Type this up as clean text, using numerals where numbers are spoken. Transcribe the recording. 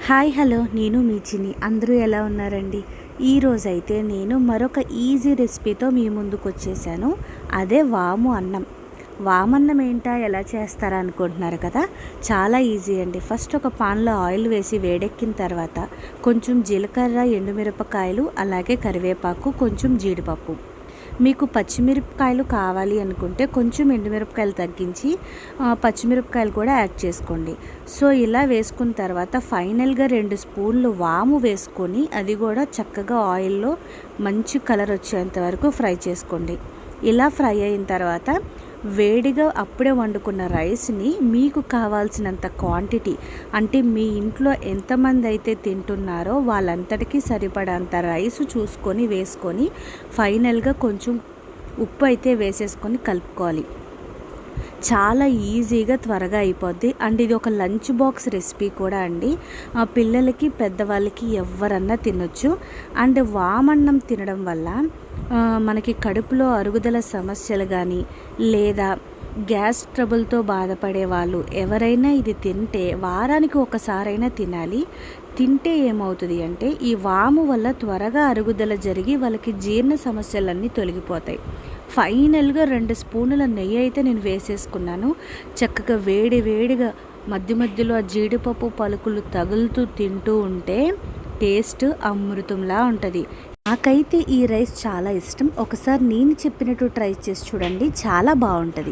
Hi hello నేను మీ చిన్ని అందరూ ఎలా ఉన్నారండి. ఈరోజైతే నేను మరొక ఈజీ రెసిపీతో మీ ముందుకు వచ్చేసాను. అదే వాము అన్నం. వామన్నం ఏంటా ఎలా చేస్తారా అనుకుంటున్నారు కదా. చాలా ఈజీ అండి. ఫస్ట్ ఒక పాన్లో ఆయిల్ వేసి వేడెక్కిన తర్వాత కొంచెం జీలకర్ర, ఎండుమిరపకాయలు, అలాగే కరివేపాకు, కొంచెం జీడిపప్పు. మీకు పచ్చిమిరపకాయలు కావాలి అనుకుంటే కొంచెం ఎండుమిరపకాయలు తగ్గించి పచ్చిమిరపకాయలు కూడా యాడ్ చేసుకోండి. సో ఇలా వేసుకున్న తర్వాత ఫైనల్గా 2 స్పూన్లు వాము వేసుకొని అది కూడా చక్కగా ఆయిల్లో మంచి కలర్ వచ్చేంత వరకు ఫ్రై చేసుకోండి. ఇలా ఫ్రై అయిన తర్వాత వేడిగా అప్పుడే వండుకున్న రైస్ని మీకు కావాల్సినంత క్వాంటిటీ, అంటే మీ ఇంట్లో ఎంతమంది అయితే తింటున్నారో వాళ్ళంతటికీ సరిపడంత రైస్ చూసుకొని వేసుకొని ఫైనల్గా కొంచెం ఉప్పు అయితే వేసేసుకొని కలుపుకోవాలి. చాలా ఈజీగా త్వరగా అయిపోద్ది. అండ్ ఇది ఒక లంచ్ బాక్స్ రెసిపీ కూడా అండి. పిల్లలకి పెద్దవాళ్ళకి ఎవరన్నా తినొచ్చు. అండ్ వామన్నం తినడం వల్ల మనకి కడుపులో అరుగుదల సమస్యలు కానీ లేదా గ్యాస్ ట్రబుల్తో బాధపడే వాళ్ళు ఎవరైనా ఇది తింటే వారానికి ఒకసారైనా తినాలి. తింటే ఏమవుతుంది అంటే ఈ వాము వల్ల త్వరగా అరుగుదల జరిగి వాళ్ళకి జీర్ణ సమస్యలన్నీ తొలగిపోతాయి. ఫైనల్గా 2 స్పూనుల నెయ్యి అయితే నేను వేసేసుకున్నాను. చక్కగా వేడి వేడిగా మధ్య మధ్యలో ఆ జీడిపప్పు పలుకులు తగులుతూ తింటూ ఉంటే టేస్ట్ అమృతంలా ఉంటుంది. నాకైతే ఈ రైస్ చాలా ఇష్టం. ఒకసారి నేను చెప్పినట్టు ట్రై చేసి చూడండి, చాలా బాగుంటుంది.